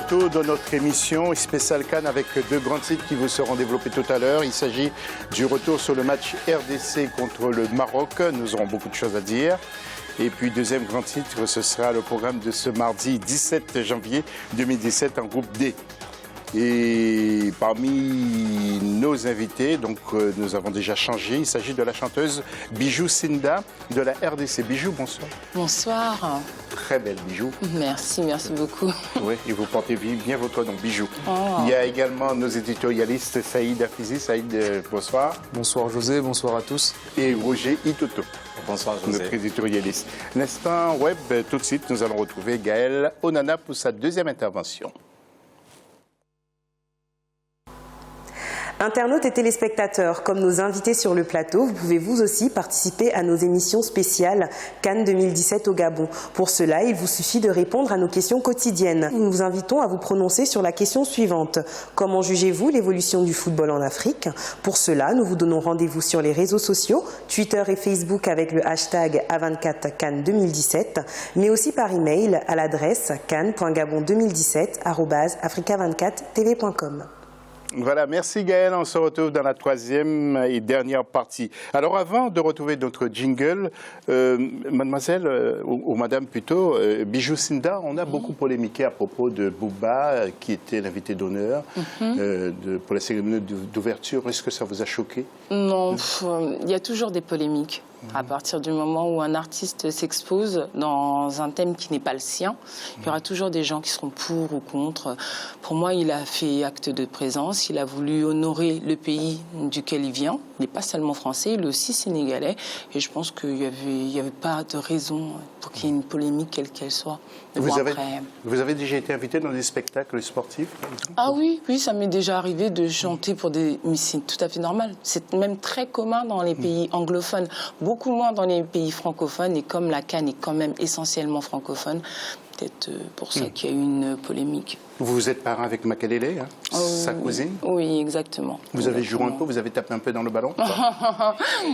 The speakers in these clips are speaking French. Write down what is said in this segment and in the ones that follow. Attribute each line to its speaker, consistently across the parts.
Speaker 1: retour de notre émission spéciale CAN avec deux grands titres qui vous seront développés tout à l'heure. Il s'agit du retour sur le match RDC contre le Maroc. Nous aurons beaucoup de choses à dire. Et puis, deuxième grand titre, ce sera le programme de ce mardi 17 janvier 2017 en groupe D. Et parmi nos invités, donc nous avons déjà changé. Il s'agit de la chanteuse Bijou Sinda de la RDC. Bijou, bonsoir.
Speaker 2: Bonsoir.
Speaker 1: Très belle Bijou.
Speaker 2: Merci beaucoup.
Speaker 1: Oui, et vous portez bien votre nom, Bijou.
Speaker 2: Oh.
Speaker 1: Il y a également nos éditorialistes Saïd Afizi. Saïd, bonsoir.
Speaker 3: Bonsoir José, bonsoir à tous.
Speaker 1: Et Roger Itoto.
Speaker 4: Bonsoir José.
Speaker 1: Notre éditorialiste. L'instant web, tout de suite, nous allons retrouver Gaël Onana pour sa deuxième intervention.
Speaker 5: Internautes et téléspectateurs, comme nos invités sur le plateau, vous pouvez vous aussi participer à nos émissions spéciales CAN 2017 au Gabon. Pour cela, il vous suffit de répondre à nos questions quotidiennes. Nous vous invitons à vous prononcer sur la question suivante. Comment jugez-vous l'évolution du football en Afrique? Pour cela, nous vous donnons rendez-vous sur les réseaux sociaux, Twitter et Facebook avec le hashtag A24 CAN 2017, mais aussi par email à l'adresse can.gabon2017@africa24tv.com.
Speaker 1: Voilà, merci Gaël. On se retrouve dans la troisième et dernière partie. Alors avant de retrouver notre jingle, mademoiselle, ou madame plutôt, Bijou Sinda, on a beaucoup polémiqué à propos de Bouba, qui était l'invité d'honneur pour la cérémonie d'ouverture. Est-ce que ça vous a choqué?
Speaker 2: Non, il y a toujours des polémiques. À partir du moment où un artiste s'expose dans un thème qui n'est pas le sien, il y aura toujours des gens qui seront pour ou contre. Pour moi, il a fait acte de présence, il a voulu honorer le pays duquel il vient. Il n'est pas seulement français, il est aussi sénégalais. Et je pense qu'il n'y avait pas de raison pour qu'il y ait une polémique, quelle qu'elle soit.
Speaker 1: Vous avez déjà été invité dans des spectacles sportifs?
Speaker 2: Ah oui, ça m'est déjà arrivé de chanter pour des... Mais c'est tout à fait normal. C'est même très commun dans les pays anglophones. Beaucoup moins dans les pays francophones, et comme la CAN est quand même essentiellement francophone, peut-être pour ça qu'il y a eu une polémique.
Speaker 1: Vous êtes parent avec Makelele, hein, sa cousine?
Speaker 2: Oui, exactement.
Speaker 1: Vous avez joué un peu, vous avez tapé un peu dans le ballon?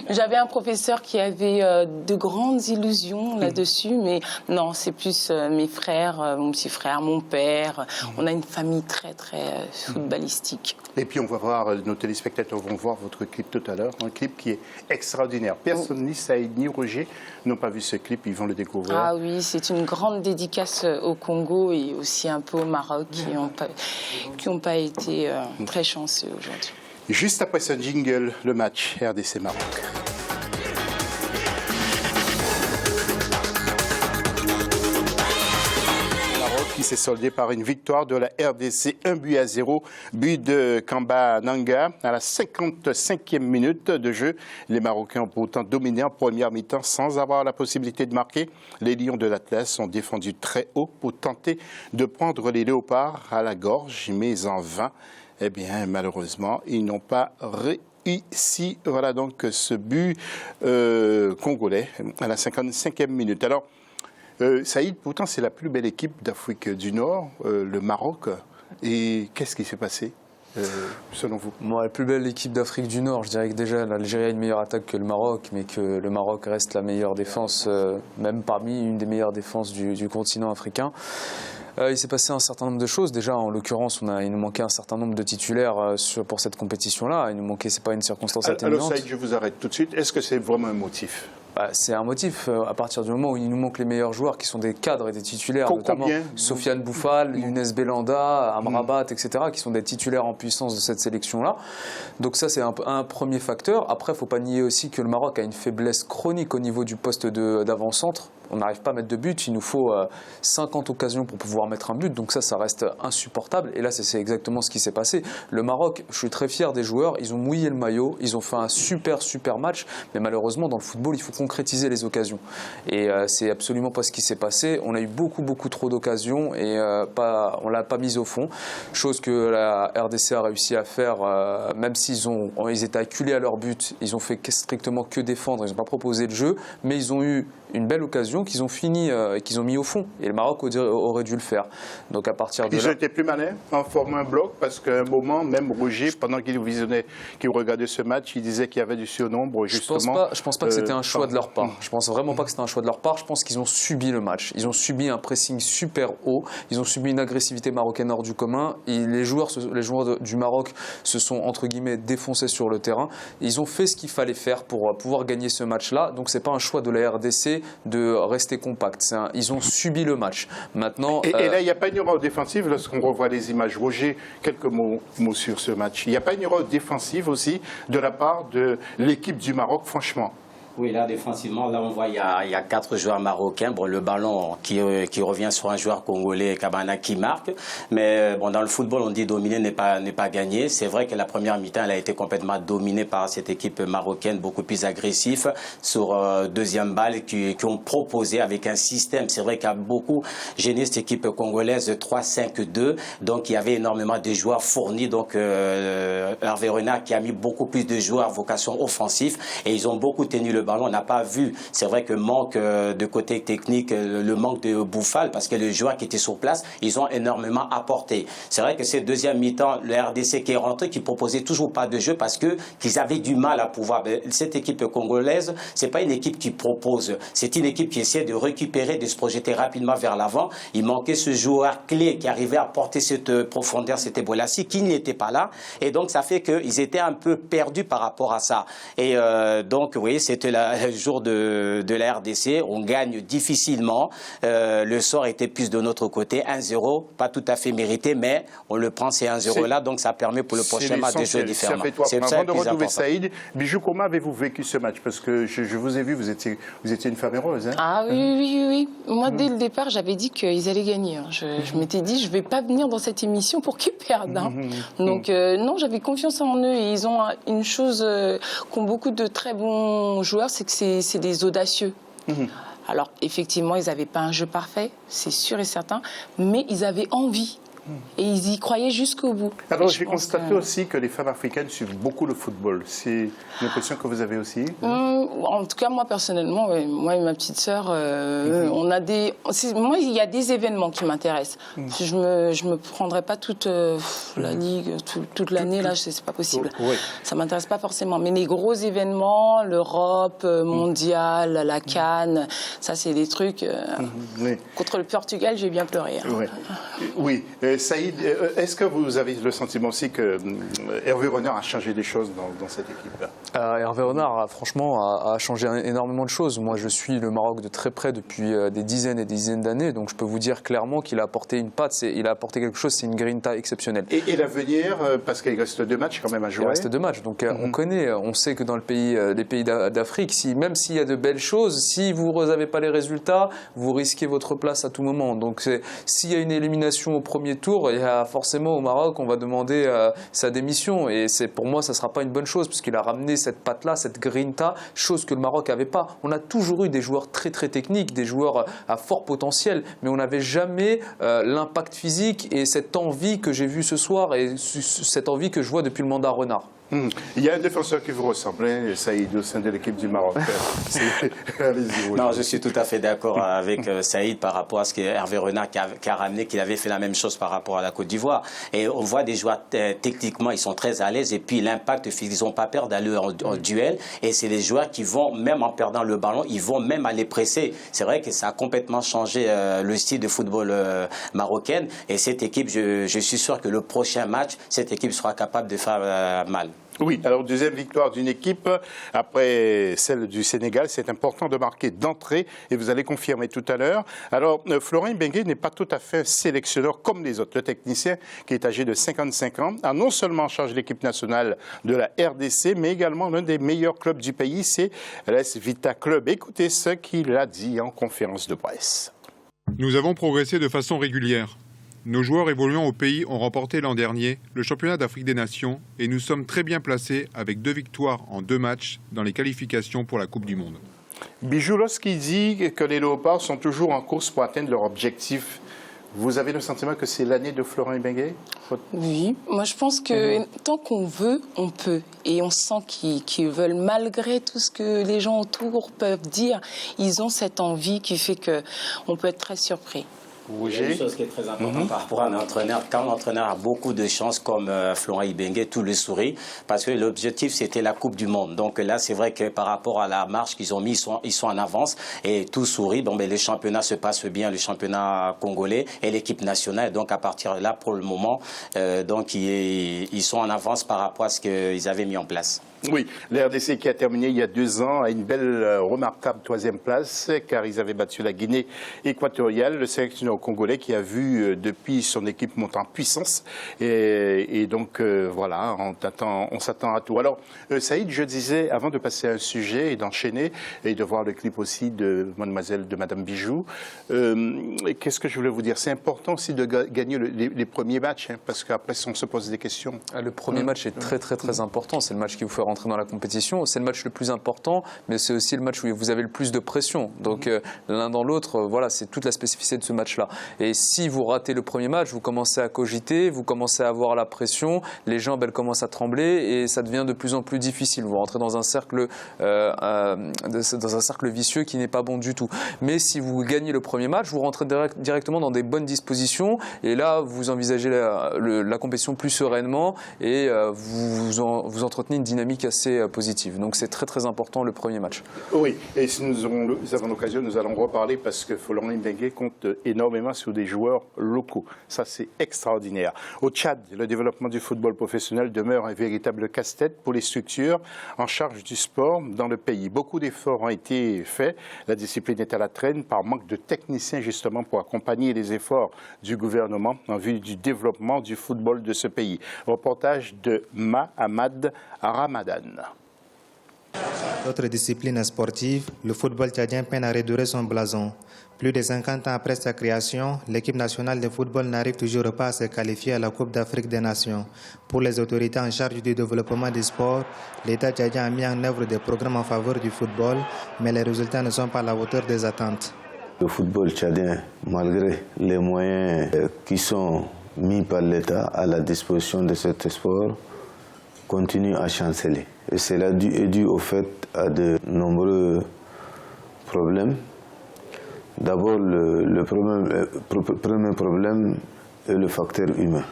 Speaker 2: J'avais un professeur qui avait de grandes illusions là-dessus, mais non, c'est plus mes frères, mon petit frère, mon père. On a une famille très, très footballistique.
Speaker 1: Et puis on va voir, nos téléspectateurs vont voir votre clip tout à l'heure, un clip qui est extraordinaire. Personne, ni Saïd ni Roger, n'ont pas vu ce clip, ils vont le découvrir.
Speaker 2: Ah oui, c'est une grande dédicace au Congo et aussi un peu au Maroc, qui n'ont pas été très chanceux aujourd'hui.
Speaker 1: Juste après ce jingle, le match RDC-Maroc. Qui s'est soldé par une victoire de la RDC 1-0, but de Kamba Nanga à la 55e minute de jeu. Les Marocains ont pourtant dominé en première mi-temps sans avoir la possibilité de marquer. Les Lions de l'Atlas ont défendu très haut pour tenter de prendre les Léopards à la gorge, mais en vain. Eh bien, malheureusement, ils n'ont pas réussi. Voilà donc ce but congolais à la 55e minute. Alors, Saïd, pourtant, c'est la plus belle équipe d'Afrique du Nord, le Maroc. Et qu'est-ce qui s'est passé, selon vous?
Speaker 3: Moi, la plus belle équipe d'Afrique du Nord, je dirais que déjà l'Algérie a une meilleure attaque que le Maroc, mais que le Maroc reste la meilleure défense, même parmi une des meilleures défenses du continent africain. Il s'est passé un certain nombre de choses. Déjà, en l'occurrence, il nous manquait un certain nombre de titulaires pour cette compétition-là. Il nous manquait, c'est pas une circonstance atténuante.
Speaker 1: Alors Saïd, je vous arrête tout de suite. Est-ce que c'est vraiment un motif?
Speaker 3: C'est un motif à partir du moment où il nous manque les meilleurs joueurs qui sont des cadres et des titulaires, notamment Sofiane Bouffal, Younes Belanda, Amrabat, etc., qui sont des titulaires en puissance de cette sélection-là. Donc ça, c'est un premier facteur. Après, il ne faut pas nier aussi que le Maroc a une faiblesse chronique au niveau du poste d'avant-centre. On n'arrive pas à mettre de but, il nous faut 50 occasions pour pouvoir mettre un but, donc ça reste insupportable. Et là, c'est exactement ce qui s'est passé. Le Maroc, je suis très fier des joueurs, ils ont mouillé le maillot, ils ont fait un super match, mais malheureusement, dans le football, il faut concrétiser les occasions. Et c'est absolument pas ce qui s'est passé. On a eu beaucoup trop d'occasions et on l'a pas mise au fond, chose que la RDC a réussi à faire, même s'ils étaient acculés à leur but, ils ont fait strictement que défendre, ils n'ont pas proposé de jeu, mais ils ont eu une belle occasion qu'ils ont fini, qu'ils ont mis au fond. Et le Maroc aurait dû le faire. Donc à partir de là...
Speaker 1: Ils ont été plus malins en formant un bloc, parce qu'à un moment, même Roger, pendant qu'il regardait ce match, il disait qu'il y avait du surnombre, justement.
Speaker 3: Je pense pas que c'était un choix de leur part. Je pense vraiment pas que c'était un choix de leur part. Je pense qu'ils ont subi le match. Ils ont subi un pressing super haut. Ils ont subi une agressivité marocaine hors du commun. Et les joueurs du Maroc se sont, entre guillemets, défoncés sur le terrain. Ils ont fait ce qu'il fallait faire pour pouvoir gagner ce match-là. Donc c'est pas un choix de la RDC de rester compact. Ils ont subi le match. Maintenant,
Speaker 1: et là, il n'y a pas une erreur défensive lorsqu'on revoit les images. Roger, quelques mots sur ce match. Il n'y a pas une erreur défensive aussi de la part de l'équipe du Maroc, franchement?
Speaker 4: Oui, là, défensivement, là, on voit il y a 4 joueurs marocains. Bon, le ballon qui revient sur un joueur congolais, Kabana, qui marque. Mais bon, dans le football, on dit dominer n'est pas gagner. C'est vrai que la première mi-temps, elle a été complètement dominée par cette équipe marocaine, beaucoup plus agressif sur deuxième balle, qui ont proposé avec un système. C'est vrai qu'il a beaucoup gêné cette équipe congolaise 3-5-2. Donc, il y avait énormément de joueurs fournis. Donc, Hervé Renard qui a mis beaucoup plus de joueurs à vocation offensive. Et ils ont beaucoup tenu le ballon. On n'a pas vu, c'est vrai que manque de côté technique, le manque de Bouffal, parce que les joueurs qui étaient sur place, ils ont énormément apporté. C'est vrai que cette deuxième mi-temps, le RDC qui est rentré, qui proposait toujours pas de jeu parce qu'ils avaient du mal à pouvoir. Cette équipe congolaise, c'est pas une équipe qui propose, c'est une équipe qui essaie de récupérer, de se projeter rapidement vers l'avant. Il manquait ce joueur clé qui arrivait à porter cette profondeur, c'était Bolassi, qui n'était pas là. Et donc, ça fait qu'ils étaient un peu perdus par rapport à ça. Et donc, oui, c'était le jour de la RDC. On gagne difficilement. Le sort était plus de notre côté. 1-0, pas tout à fait mérité, mais on le prend ces 1-0-là. Donc, ça permet pour le prochain match de jouer différemment.
Speaker 1: Avant de retrouver Saïd, Bijou, comment avez-vous vécu ce match? Parce que je vous ai vu, vous étiez une femme heureuse. Hein?
Speaker 2: Ah oui. Moi, dès le départ, j'avais dit qu'ils allaient gagner. Je m'étais dit, je ne vais pas venir dans cette émission pour qu'ils perdent. Donc, non, j'avais confiance en eux. Et ils ont une chose qu'ont beaucoup de très bons joueurs, c'est que c'est des audacieux. Alors, effectivement, ils n'avaient pas un jeu parfait, c'est sûr et certain, mais ils avaient envie. Et ils y croyaient jusqu'au bout.
Speaker 1: Alors, j'ai constaté aussi que les femmes africaines suivent beaucoup le football. C'est une impression que vous avez aussi?
Speaker 2: En tout cas, moi, personnellement, moi et ma petite sœur, on a des... Moi, il y a des événements qui m'intéressent. Je me prendrais pas toute la Ligue, toute l'année, là, c'est pas possible. Ça m'intéresse pas forcément. Mais les gros événements, l'Europe, mondial, la CAN, ça, c'est des trucs... Contre le Portugal, j'ai bien pleuré. Hein.
Speaker 1: Oui. Saïd, est-ce que vous avez le sentiment aussi que Hervé Renard a changé des choses dans cette équipe-là?
Speaker 3: Hervé Renard, franchement, a changé énormément de choses. Moi, je suis le Maroc de très près depuis des dizaines et des dizaines d'années, donc je peux vous dire clairement qu'il a apporté une patte, il a apporté quelque chose, c'est une grinta exceptionnelle.
Speaker 1: Et l'avenir, parce qu'il reste 2 matchs quand même à jouer.
Speaker 3: Il reste 2 matchs, donc on sait que dans les pays d'Afrique, même s'il y a de belles choses, si vous n'avez pas les résultats, vous risquez votre place à tout moment. Donc s'il y a une élimination au premier tour, il y a forcément au Maroc, on va demander sa démission. Et pour moi, ça ne sera pas une bonne chose, puisqu'il a ramené cette patte-là, cette grinta, chose que le Maroc n'avait pas. On a toujours eu des joueurs très très techniques, des joueurs à fort potentiel, mais on n'avait jamais l'impact physique et cette envie que j'ai vue ce soir et cette envie que je vois depuis le mandat Renard.
Speaker 1: Il y a un défenseur qui vous ressemble, hein, Saïd, au sein de l'équipe du Maroc.
Speaker 4: Non, je suis tout à fait d'accord avec Saïd par rapport à ce que Hervé Renard qui a ramené, qu'il avait fait la même chose par rapport à la Côte d'Ivoire. Et on voit des joueurs techniquement, ils sont très à l'aise. Et puis l'impact physique, ils n'ont pas peur d'aller en duel. Et c'est les joueurs qui vont, même en perdant le ballon, ils vont même aller presser. C'est vrai que ça a complètement changé le style de football marocain. Et cette équipe, je suis sûr que le prochain match, cette équipe sera capable de faire mal.
Speaker 1: Oui, alors deuxième victoire d'une équipe après celle du Sénégal. C'est important de marquer d'entrée et vous allez confirmer tout à l'heure. Alors, Florent Ibenge n'est pas tout à fait un sélectionneur comme les autres. Le technicien, qui est âgé de 55 ans, a non seulement en charge l'équipe nationale de la RDC, mais également l'un des meilleurs clubs du pays, c'est l'AS Vita Club. Écoutez ce qu'il a dit en conférence de presse.
Speaker 6: Nous avons progressé de façon régulière. Nos joueurs évoluant au pays ont remporté l'an dernier le championnat d'Afrique des Nations et nous sommes très bien placés avec 2 victoires en 2 matchs dans les qualifications pour la Coupe du Monde.
Speaker 1: Bijou, lorsqu'il dit que les Léopards sont toujours en course pour atteindre leur objectif, Vous avez le sentiment que c'est l'année de Florent Ibenge?
Speaker 2: Oui, moi je pense que tant qu'on veut, on peut. Et on sent qu'ils veulent, malgré tout ce que les gens autour peuvent dire, ils ont cette envie qui fait qu'on peut être très surpris.
Speaker 4: Il y a une chose qui est très importante par rapport à un entraîneur. Quand l'entraîneur a beaucoup de chance comme Florent Ibenge, tout le sourit, parce que l'objectif c'était la Coupe du Monde. Donc là, c'est vrai que par rapport à la marche qu'ils ont mis, ils sont en avance et tout sourit. Donc le championnat se passe bien, le championnat congolais et l'équipe nationale. Donc à partir de là, pour le moment, donc ils sont en avance par rapport à ce qu'ils avaient mis en place.
Speaker 1: Oui, la RDC qui a terminé il y a 2 ans à une belle, remarquable 3e place, car ils avaient battu la Guinée équatoriale, le sélectionneur congolais qui a vu depuis son équipe monter en puissance. Et donc, voilà, on s'attend à tout. Alors, Saïd, je disais, avant de passer à un sujet et d'enchaîner, et de voir le clip aussi de Madame Bijou, qu'est-ce que je voulais vous dire? C'est important aussi de gagner les premiers matchs, hein, parce qu'après, on se pose des questions.
Speaker 3: Le premier match est très important. C'est le match qui vous fait rentrer dans la compétition. C'est le match le plus important, mais c'est aussi le match où vous avez le plus de pression. Donc, l'un dans l'autre, voilà, c'est toute la spécificité de ce match-là. Et si vous ratez le premier match, vous commencez à cogiter, vous commencez à avoir la pression, les jambes, elles commencent à trembler et ça devient de plus en plus difficile. Vous rentrez dans un cercle, vicieux qui n'est pas bon du tout. Mais si vous gagnez le premier match, vous rentrez directement dans des bonnes dispositions et là, vous envisagez la compétition plus sereinement et vous entretenez une dynamique assez positive. Donc c'est très important le premier match.
Speaker 1: Oui, et si nous avons l'occasion, nous allons reparler parce que Florent Ibenge compte énormément sur des joueurs locaux. Ça, c'est extraordinaire. Au Tchad, le développement du football professionnel demeure un véritable casse-tête pour les structures en charge du sport dans le pays. Beaucoup d'efforts ont été faits. La discipline est à la traîne par manque de techniciens justement pour accompagner les efforts du gouvernement en vue du développement du football de ce pays. Reportage de Mahamad Ramadan.
Speaker 7: D'autres disciplines sportives, le football tchadien peine à redorer son blason. Plus de 50 ans après sa création, l'équipe nationale de football n'arrive toujours pas à se qualifier à la Coupe d'Afrique des Nations. Pour les autorités en charge du développement du sport, l'État tchadien a mis en œuvre des programmes en faveur du football, mais les résultats ne sont pas à la hauteur des attentes.
Speaker 8: Le football tchadien, malgré les moyens qui sont mis par l'État à la disposition de ce sport, continue à chanceler. Et cela est dû au fait à de nombreux problèmes. D'abord, le premier problème est le facteur humain.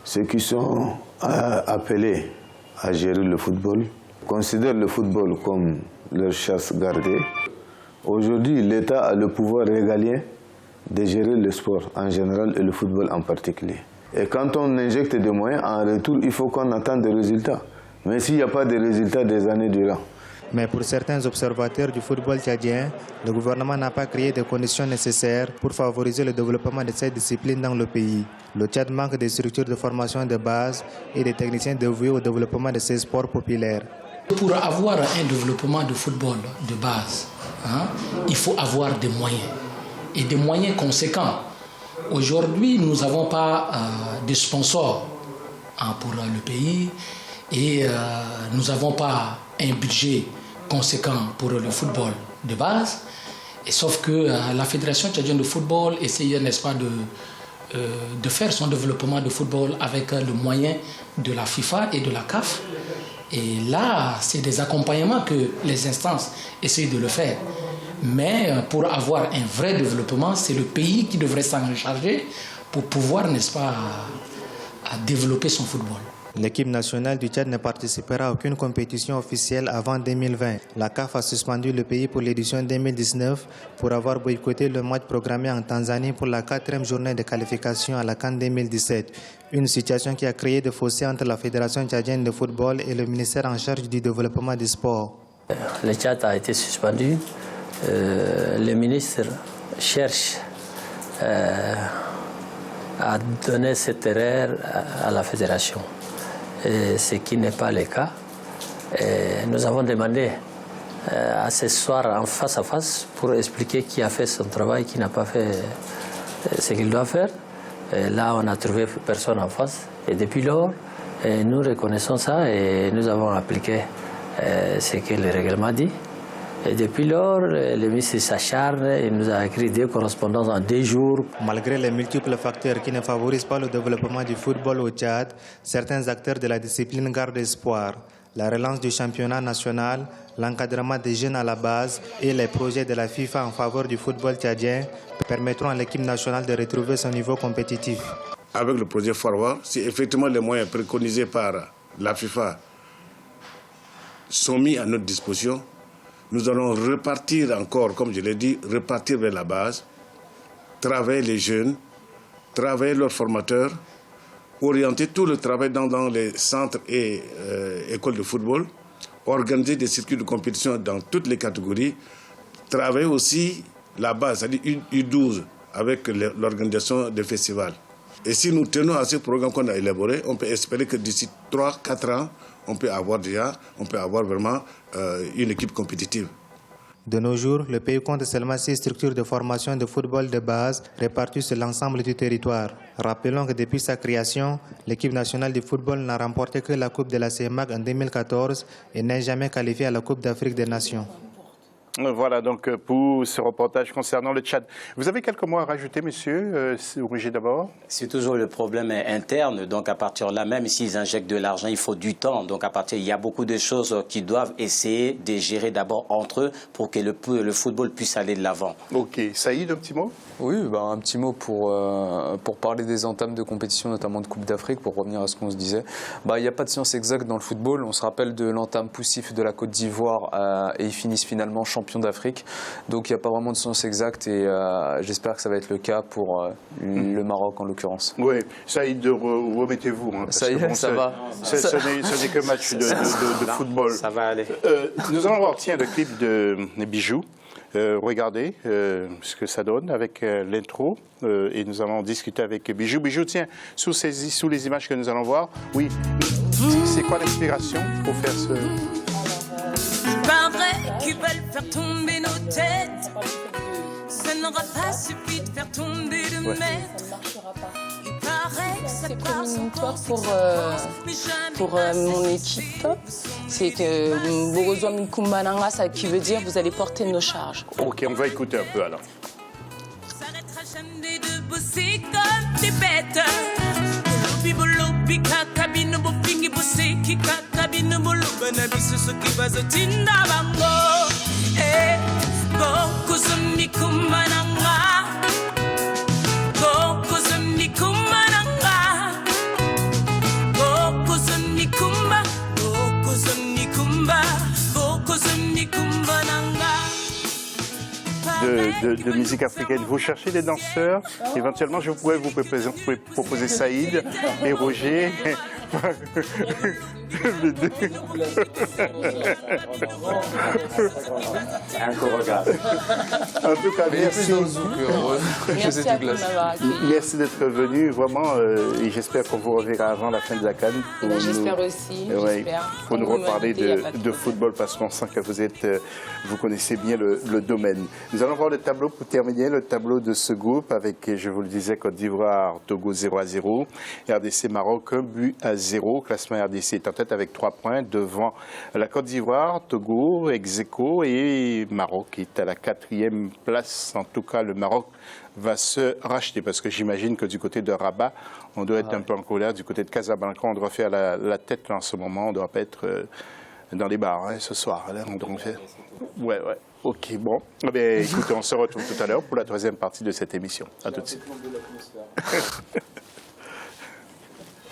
Speaker 8: Ceux qui sont appelés à gérer le football considèrent le football comme leur chasse gardée. Aujourd'hui, l'État a le pouvoir régalien de gérer le sport en général et le football en particulier. Et quand on injecte des moyens, en retour, il faut qu'on attende des résultats. Mais s'il n'y a pas de résultats des années durant.
Speaker 7: Mais pour certains observateurs du football tchadien, le gouvernement n'a pas créé les conditions nécessaires pour favoriser le développement de cette discipline dans le pays. Le Tchad manque de structures de formation de base et de techniciens dévoués au développement de ces sports populaires.
Speaker 9: Pour avoir un développement de football de base, il faut avoir des moyens, et des moyens conséquents. Aujourd'hui, nous n'avons pas de sponsors pour le pays et nous n'avons pas un budget conséquent pour le football de base. Et sauf que la Fédération tchadienne de football essayait, n'est-ce pas, de faire son développement de football avec le moyen de la FIFA et de la CAF. Et là, c'est des accompagnements que les instances essayent de le faire. Mais pour avoir un vrai développement, c'est le pays qui devrait s'en charger pour pouvoir, n'est-ce pas, développer son football.
Speaker 7: L'équipe nationale du Tchad ne participera à aucune compétition officielle avant 2020. La CAF a suspendu le pays pour l'édition 2019 pour avoir boycotté le match programmé en Tanzanie pour la 4e journée de qualification à la CAN 2017. Une situation qui a créé des fossés entre la Fédération tchadienne de football et le ministère en charge du développement du sport.
Speaker 10: Le Tchad a été suspendu. Le ministre cherche à donner cette erreur à la fédération, ce qui n'est pas le cas. Nous avons demandé à ce soir en face à face pour expliquer qui a fait son travail, qui n'a pas fait ce qu'il doit faire. Et là, on a trouvé personne en face. Et depuis lors, nous reconnaissons ça et nous avons appliqué ce que le règlement dit. Et depuis lors, le ministre s'acharne, il nous a écrit 2 correspondances en 2 jours.
Speaker 7: Malgré les multiples facteurs qui ne favorisent pas le développement du football au Tchad, certains acteurs de la discipline gardent espoir. La relance du championnat national, l'encadrement des jeunes à la base et les projets de la FIFA en faveur du football tchadien permettront à l'équipe nationale de retrouver son niveau compétitif.
Speaker 11: Avec le projet Forward, si effectivement les moyens préconisés par la FIFA sont mis à notre disposition, nous allons repartir encore, comme je l'ai dit, repartir vers la base, travailler les jeunes, travailler leurs formateurs, orienter tout le travail dans les centres et écoles de football, organiser des circuits de compétition dans toutes les catégories, travailler aussi la base, c'est-à-dire U12, avec l'organisation des festivals. Et si nous tenons à ce programme qu'on a élaboré, on peut espérer que d'ici 3-4 ans, on peut avoir vraiment une équipe compétitive.
Speaker 7: De nos jours, le pays compte seulement 6 structures de formation de football de base réparties sur l'ensemble du territoire. Rappelons que depuis sa création, l'équipe nationale de football n'a remporté que la Coupe de la CEMAC en 2014 et n'est jamais qualifiée à la Coupe d'Afrique des Nations.
Speaker 1: Voilà donc pour ce reportage concernant le Tchad. Vous avez quelques mots à rajouter, monsieur Roger, d'abord?
Speaker 4: C'est toujours le problème interne. Donc à partir de là, même s'ils injectent de l'argent, il faut du temps. Donc à partir, il y a beaucoup de choses qu'ils doivent essayer de gérer d'abord entre eux pour que le football puisse aller de l'avant.
Speaker 1: Ok. Saïd, un petit mot?
Speaker 3: Oui, un petit mot pour parler des entames de compétition, notamment de Coupe d'Afrique, pour revenir à ce qu'on se disait. Il n'y a pas de science exacte dans le football. On se rappelle de l'entame poussif de la Côte d'Ivoire et ils finissent finalement champions d'Afrique. Donc il n'y a pas vraiment de science exacte et j'espère que ça va être le cas pour le Maroc en l'occurrence.
Speaker 1: Oui, Saïd, remettez-vous. Hein,
Speaker 3: ça y est, ça va.
Speaker 1: Ce n'est que match de football.
Speaker 4: Ça va aller.
Speaker 1: Nous allons voir, tiens, le clip de Bijou. Regardez ce que ça donne avec l'intro et nous allons discuter avec Bijou. Bijou, tiens, sous les images que nous allons voir, oui, c'est quoi l'inspiration pour faire ce...
Speaker 12: C'est pas vrai qu'ils veulent faire tomber nos têtes. Ça n'aura pas suffi de faire tomber le maître.
Speaker 2: C'est prémonitoire pour mon équipe. C'est que Borozo Mikumbananga, ça qui veut dire vous allez porter nos charges.
Speaker 1: Ok, on va écouter un peu alors.
Speaker 12: On s'arrêtera jamais de bosser comme des bêtes. Bibolo pika kabino bo pingi bosser kika kabino bolo banabiso sokiba zotinda bango. Eh, Borozo Mikumbananga. Borozo Mikumbananga. Borozo Mikumba. Borozo Mikumba. Borozo Mikumbananga.
Speaker 1: De musique africaine. Vous cherchez des danseurs. Éventuellement, je pourrais vous proposer Saïd et Roger. En tout cas, merci. Merci d'être venu, vraiment. Et j'espère qu'on vous reverra avant la fin de la CAN.
Speaker 2: J'espère aussi.
Speaker 1: Pour nous reparler de football, parce qu'on sent que vous connaissez bien le domaine. Nous allons voir le tableau pour terminer, le tableau de ce groupe avec, je vous le disais, Côte d'Ivoire, Togo 0-0, RDC Maroc 1-0. Classement RDC est en tête avec 3 points devant la Côte d'Ivoire, Togo, ex-aequo et Maroc qui est à la 4e place. En tout cas, le Maroc va se racheter parce que j'imagine que du côté de Rabat, on doit être un peu en colère. Du côté de Casablanca, on doit faire la tête en ce moment. On ne doit pas être dans les bars ce soir. Là, on doit faire... Ouais. Ok, bon. Écoutez, on se retrouve tout à l'heure pour la 3e partie de cette émission. À tout de suite.